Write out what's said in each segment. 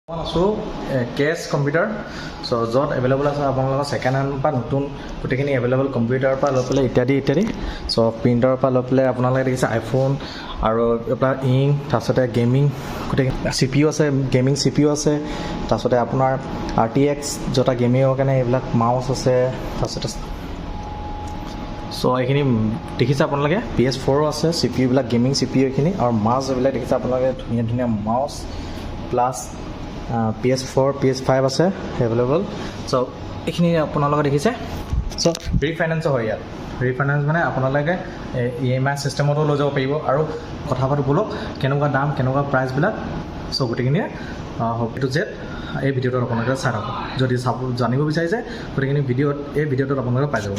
আছো cash computer য'ত available আছে আপোনালোকৰ ছেকেণ্ড হেণ্ড পৰা নতুন গোটেইখিনি এভেইলেবল কম্পিউটাৰৰ পৰা লৈ পেলাই ইত্যাদি প্ৰিণ্টাৰৰ পৰা লৈ পেলাই আপোনালোকে দেখিছে আইফোন আৰু আপোনাৰ ইংক তাৰপিছতে গেমিং গোটেইখিনি CPU আছে গেমিং CPU আছে তাৰপিছতে আপোনাৰ RTX য'ত গেমিঙৰ কাৰণে এইবিলাক মাউচ আছে তাৰপিছতে এইখিনি দেখিছে আপোনালোকে PS4 আছে CPU বিলাক গেমিং CPU এইখিনি আৰু মাউচ এইবিলাক দেখিছে আপোনালোকে ধুনীয়া ধুনীয়া মাউচ প্লাছ PS4 PS5 আছে এভেইলেবল এইখিনি আপোনালোকে দেখিছে ৰিফাইনেন্সো হয় ইয়াত ৰিফাইনেন্স মানে আপোনালোকে EMI চিষ্টেমতো লৈ যাব পাৰিব আৰু কথা পাতি বলক কেনেকুৱা দাম কেনেকুৱা প্ৰাইচবিলাক গোটেইখিনি টু জেড এই ভিডিঅ'টোত আপোনালোকে চাই থাকক যদি জানিব বিচাৰিছে গোটেইখিনি এই ভিডিঅ'টোত আপোনালোকে পাই যাব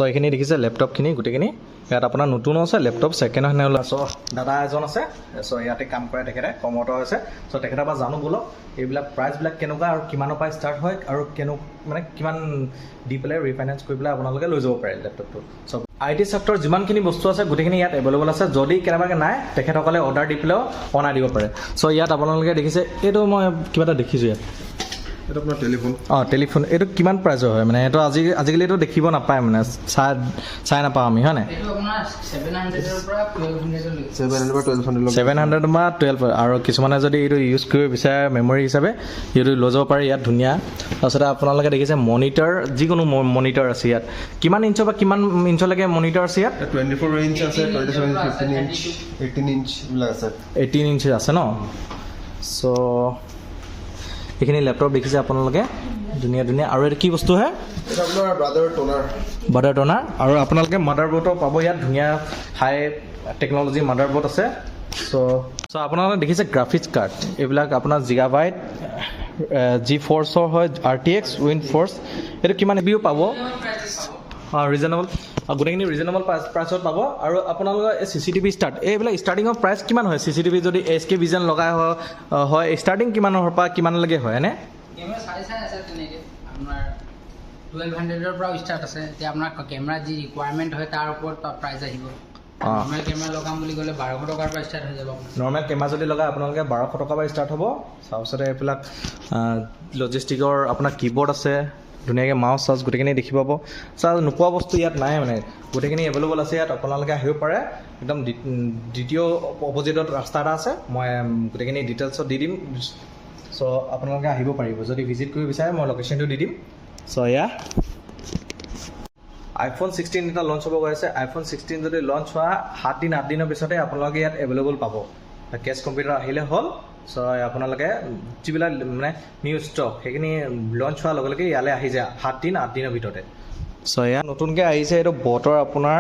এইখিনি দেখিছে লেপটপখিনি গোটেইখিনি ইয়াত আপোনাৰ নতুনো আছে লেপটপ ছেকেণ্ড হেণ্ড দাদা এজন আছে ইয়াতে কাম কৰে তেখেতে কৰ্মৰত হৈছে তেখেতৰ পৰা জানো বলক এইবিলাক প্ৰাইচবিলাক কেনেকুৱা আৰু কিমানৰ পৰা ষ্টাৰ্ট হয় আৰু মানে কিমান দি পেলাই ৰিফাইনেন্স কৰি পেলাই আপোনালোকে লৈ যাব পাৰে লেপটপটো IT চেক্টৰ যিমানখিনি বস্তু আছে গোটেইখিনি ইয়াত এভেইলেবল আছে যদি কেনেবাকৈ নাই তেখেতসকলে অৰ্ডাৰ দি পেলাইও অনাই দিব পাৰে ইয়াত আপোনালোকে দেখিছে এইটো মই কিবা এটা দেখিছোঁ ইয়াত এইটো আপোনাৰ টেলিফোন এইটো কিমান প্ৰাইজৰ হয় মানে এইটো আজিকালি এইটো দেখিব নাপায় মানে চাই নাপাওঁ আমি হয় নাই 700 বা 12 আৰু কিছুমানে যদি এইটো ইউজ কৰিব বিচাৰে মেমৰি হিচাপে এইটো লৈ যাব পাৰে ইয়াত ধুনীয়া তাৰপিছতে আপোনালোকে দেখিছে মনিটৰ যিকোনো মনিটৰ আছে ইয়াত কিমান ইঞ্চৰ বা কিমান ইঞ্চলৈকে মনিটৰ আছে ইয়াত 24 ইঞ্চ আছে 27 15 ইঞ্চ 18 ইঞ্চ এইবিলাক আছে 18 ইঞ্চ আছে ন এইখিনি লেপটপ দেখিছে আপোনালোকে ধুনীয়া ধুনীয়া আৰু এইটো কি বস্তু হয় আপোনাৰ ব্ৰাদাৰ টনাৰ আৰু আপোনালোকে মাদাৰবোৰ্ডো পাব ইয়াত ধুনীয়া হাই টেকন'লজি মাদাৰবোৰ্ড আছে আপোনালোকে দেখিছে গ্ৰাফিক্স কাৰ্ড এইবিলাক আপোনাৰ জিগাবাইট G-Force হয় RTX WindForce এইটো কিমান বিও পাব ৰিজনেবল গোটেইখিনি ৰিজনেবল প্ৰাইচত পাব আৰু আপোনালোকৰ CCTV এইবিলাক ষ্টাৰ্টিঙৰ প্ৰাইচ কিমান হয় CCTV যদি SK Vision লগাই হয় ষ্টাৰ্টিং কিমানৰ পৰা কিমানলৈকে হয় এনে আপোনাৰ 1200ৰ পৰা ষ্টাৰ্ট আছে এতিয়া আপোনাৰ কেমেৰা যি ৰিকুৱাৰমেণ্ট হয় তাৰ ওপৰত প্ৰাইচ আহিব নৰ্মেল কেমেৰা লগাম বুলি ক'লে 1200 টকাৰ পৰা ষ্টাৰ্ট হৈ যাব নৰ্মেল কেমেৰা যদি লগাই আপোনালোকে 1200 টকাৰ পৰা ষ্টাৰ্ট হ'ব তাৰপিছতে এইবিলাক লজিষ্টিকৰ আপোনাৰ কীবৰ্ড আছে ধুনীয়াকৈ মাউচ চাউচ গোটেইখিনি দেখি পাব নোপোৱা বস্তু ইয়াত নাই মানে গোটেইখিনি এভেইলেবল আছে ইয়াত আপোনালোকে আহিব পাৰে একদম দ্বিতীয় অপজিটত ৰাস্তা এটা আছে মই গোটেইখিনি ডিটেইলছত দি দিম আপোনালোকে আহিব পাৰিব যদি ভিজিট কৰিব বিচাৰে মই লোকেশ্যনটো দি দিম এয়া iPhone 16 এটা লঞ্চ হ'ব গৈ আছে iPhone 16 যদি লঞ্চ হোৱা 7 দিন 8 দিনৰ পিছতে আপোনালোকে ইয়াত এভেইলেবল পাব কেছ কম্পিউটাৰ আহিলে হ'ল আপোনালোকে যিবিলাক মানে নিউ ষ্টক সেইখিনি লঞ্চ হোৱাৰ লগে লগে ইয়ালৈ আহি যায় 7 দিন 8 দিনৰ ভিতৰতে এয়া নতুনকৈ আহিছে এইটো বটৰ আপোনাৰ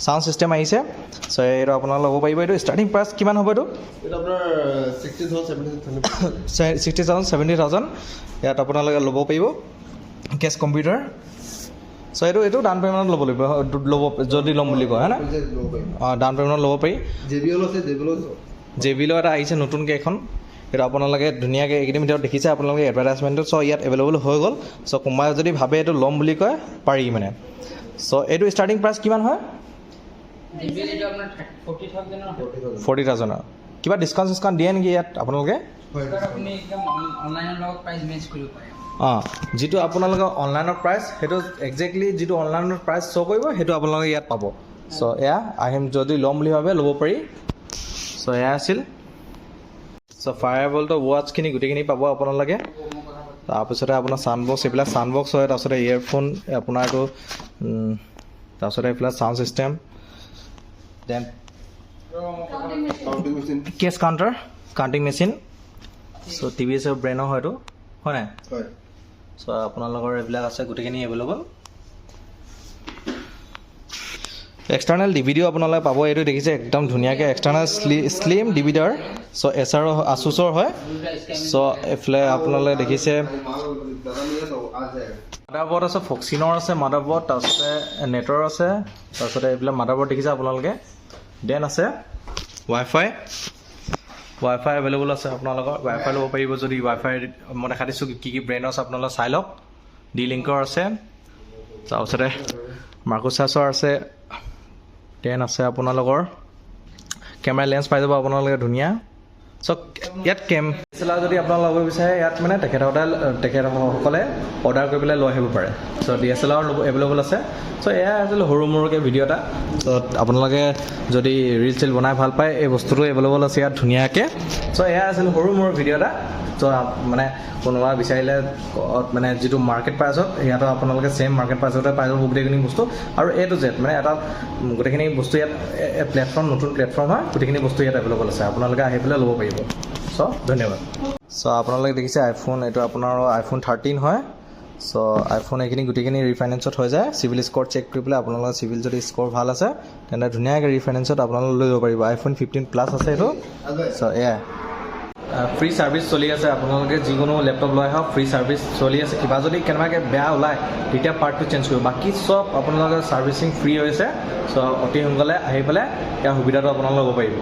চাউণ্ড ছিষ্টেম আহিছে এইটো আপোনালোকে ল'ব পাৰিব এইটো ষ্টাৰ্টিং প্ৰাইচ কিমান হ'ব এইটো আপোনাৰ 60,000 ইয়াত আপোনালোকে ল'ব পাৰিব কেছ কম্পিউটাৰ এইটো ডাউন পে'মেণ্টত ল'ব যদি ল'ম বুলি কয় হয় না ডাউন পে'মেণ্টত ল'ব পাৰি JBL এটা আহিছে নতুনকৈ এখন এইটো আপোনালোকে ধুনীয়াকৈ এইকেইদিন ভিতৰত দেখিছে আপোনালোকে এডভাৰটাইজমেণ্টত ইয়াত এভেইলেবল হৈ গ'ল কোনোবাই যদি ভাবে এইটো ল'ম বুলি কয় পাৰি মানে এইটো ষ্টাৰ্টিং প্ৰাইচ কিমান হয় 40,000 কিবা ডিছকাউণ্ট দিয়ে নেকি ইয়াত আপোনালোকে যিটো আপোনালোকৰ অনলাইনৰ প্ৰাইচ সেইটো একজেক্টলি যিটো অনলাইনৰ প্ৰাইচ শ্ব' কৰিব সেইটো আপোনালোকে ইয়াত পাব এয়া আহিম যদি ল'ম বুলি ভাবে ল'ব পাৰি এয়া আছিল ফায়াৰবল্টৰ ৱাটছখিনি গোটেইখিনি পাব আপোনালোকে তাৰপিছতে আপোনাৰ ছাউণ্ডবক্স এইবিলাক ছাউণ্ডবক্স হয় তাৰপিছতে ইয়েৰফোন আপোনাৰ এইটো তাৰপিছতে এইবিলাক sound system then cash counting machine TVS ব্ৰেণ্ডৰ হয়তো হয় নাই আপোনালোকৰ এইবিলাক আছে গোটেইখিনি এভেইলেবল এক্সটাৰ্নেল ডিভিডিও আপোনালোকে পাব এইটো দেখিছে একদম ধুনীয়াকৈ এক্সটাৰ্নেল শ্লিম ডিভিডাৰ আছুছৰ হয় এইফালে আপোনালোকে দেখিছে মাদাৰবৰ্ড আছে ফক্সিনৰ আছে মাদাৰবৰ্ড তাৰপিছতে নেটৰ আছে তাৰপিছতে এইবিলাক মাদাৰবৰ্ড দেখিছে আপোনালোকে দেন আছে ৱাইফাই এভেইলেবল আছে আপোনালোকৰ ৱাইফাই ল'ব পাৰিব যদি ৱাইফাই মই দেখা দিছোঁ কি কি ব্ৰেণ্ডৰ আছে আপোনালোকে চাই লওক D-Linkৰ আছে তাৰপিছতে মাৰ্কোছাছৰ আছে দেন আছে আপোনালোকৰ কেমেৰা লেন্স পাই যাব আপোনালোকে ধুনীয়া চ' ইয়াত DSLR যদি আপোনালোকে ল'ব বিচাৰে ইয়াত মানে তেখেতসকলে অৰ্ডাৰ কৰি পেলাই লৈ আহিব পাৰে চ' DSLR এভেইলেবল আছে চ' এয়া আছিলে সৰু মৰুকৈ ভিডিঅ' এটা চ' আপোনালোকে যদি ৰিল চিল বনাই ভাল পায় এই বস্তুটো এভেইলেবল আছে ইয়াত ধুনীয়াকৈ চ' এয়া আছিলে সৰু মৰু ভিডিঅ' এটা চ' মানে কোনোবা বিচাৰিলে মানে যিটো মাৰ্কেট প্ৰাইচত ইয়াতো আপোনালোকে ছেইম মাৰ্কেট প্ৰাইচতে পাই যাব গোটেইখিনি বস্তু আৰু A to Z মানে এটা গোটেইখিনি বস্তু ইয়াত প্লেটফৰ্ম নতুন প্লেটফৰ্ম হয় গোটেইখিনি বস্তু ইয়াত এভেইলেবল আছে আপোনালোকে আহি পেলাই ল'ব পাৰিব চ' ধন্যবাদ চ' আপোনালোকে দেখিছে আইফোন এইটো আপোনাৰ iPhone 13 হয় চ' আইফোন এইখিনি গোটেইখিনি ৰিফাইনেন্সত হৈ যায় চিভিল স্ক'ৰ চেক কৰি পেলাই আপোনালোকৰ চিভিল যদি স্ক'ৰ ভাল আছে তেন্তে ধুনীয়াকৈ ৰিফাইনেন্সত আপোনালোকে লৈ যাব পাৰিব iPhone 15 প্লাছ আছে এইটো চ' এয়া ফ্ৰী ছাৰ্ভিচ চলি আছে আপোনালোকে যিকোনো লেপটপ লৈ আহক ফ্ৰী ছাৰ্ভিচ চলি আছে কিবা যদি কেনেবাকৈ বেয়া ওলায় তেতিয়া পাৰ্টটো চেঞ্জ কৰিব বাকী চব আপোনালোকৰ ছাৰ্ভিচিং ফ্ৰী হৈছে চ' অতি সোনকালে আহি পেলাই ইয়াৰ সুবিধাটো আপোনালোকে ল'ব পাৰিব